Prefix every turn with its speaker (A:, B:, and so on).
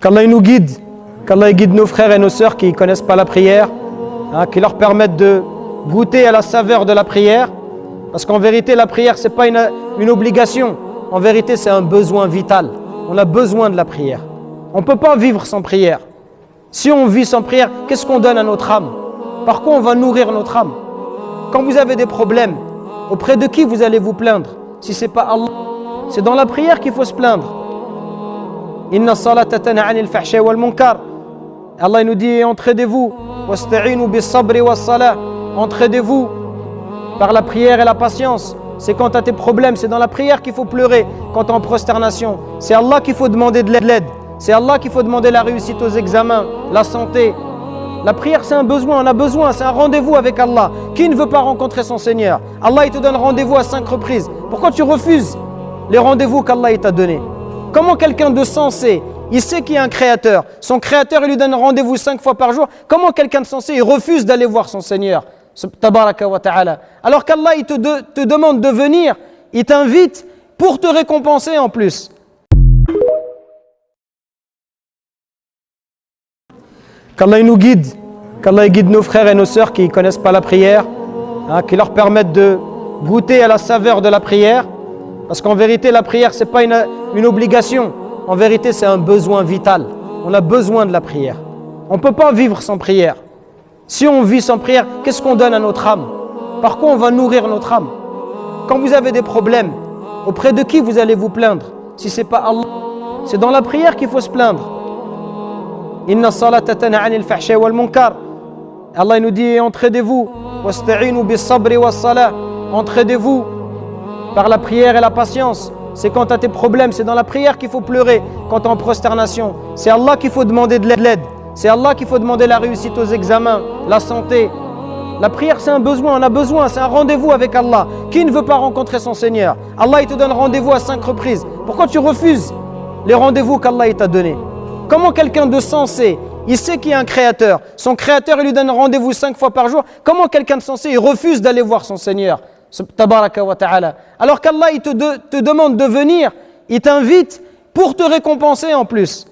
A: Qu'Allah nous guide, qu'Allah guide nos frères et nos sœurs qui ne connaissent pas la prière, qui leur permettent de goûter à la saveur de la prière. Parce qu'en vérité, la prière, ce n'est pas une obligation. En vérité, c'est un besoin vital. On a besoin de la prière. On ne peut pas vivre sans prière. Si on vit sans prière, qu'est-ce qu'on donne à notre âme? Par quoi on va nourrir notre âme? Quand vous avez des problèmes, auprès de qui vous allez vous plaindre? Si ce n'est pas Allah, c'est dans la prière qu'il faut se plaindre. Inna salata tanha anil fahsha wal munkar. Allah nous dit, entraidez-vous. Wasta'inu bis sabri was salah. Entraidez-vous par la prière et la patience. C'est quand tu as tes problèmes, c'est dans la prière qu'il faut pleurer. Quand tu es en prosternation, c'est Allah qu'il faut demander de l'aide. C'est Allah qu'il faut demander la réussite aux examens, la santé. La prière, c'est un besoin, on a besoin, c'est un rendez-vous avec Allah. Qui ne veut pas rencontrer son Seigneur? Allah, il te donne rendez-vous à 5 reprises. Pourquoi tu refuses les rendez-vous qu'Allah t'a donnés? Comment quelqu'un de sensé, il sait qu'il y a un créateur, son créateur, il lui donne rendez-vous 5 fois par jour. Comment quelqu'un de sensé, il refuse d'aller voir son Seigneur? Tabaraka wa ta'ala. Alors qu'Allah, il te demande de venir, il t'invite pour te récompenser en plus. Qu'Allah nous guide, qu'Allah guide nos frères et nos sœurs qui ne connaissent pas la prière, qui leur permettent de goûter à la saveur de la prière. Parce qu'en vérité, la prière, ce n'est pas une obligation. En vérité, c'est un besoin vital. On a besoin de la prière. On ne peut pas vivre sans prière. Si on vit sans prière, qu'est-ce qu'on donne à notre âme? Par quoi on va nourrir notre âme? Quand vous avez des problèmes, auprès de qui vous allez vous plaindre? Si ce n'est pas Allah, c'est dans la prière qu'il faut se plaindre. Inna salata tanha anil fahsha wal munkar. Allah nous dit, entraidez-vous. Wasta'inu bis sabri was salah. Entraidez-vous par la prière et la patience. C'est quand tu as tes problèmes, c'est dans la prière qu'il faut pleurer. Quand tu es en prosternation, c'est Allah qu'il faut demander de l'aide. C'est Allah qu'il faut demander la réussite aux examens, la santé. La prière, c'est un besoin, on a besoin, c'est un rendez-vous avec Allah. Qui ne veut pas rencontrer son Seigneur? Allah, il te donne rendez-vous à 5 reprises. Pourquoi tu refuses les rendez-vous qu'Allah t'a donnés? Comment quelqu'un de sensé, il sait qu'il y a un créateur, son créateur, il lui donne rendez-vous 5 fois par jour. Comment quelqu'un de sensé, il refuse d'aller voir son Seigneur? Tabaraka wa ta'ala. Alors qu'Allah, il te demande de venir, il t'invite pour te récompenser en plus.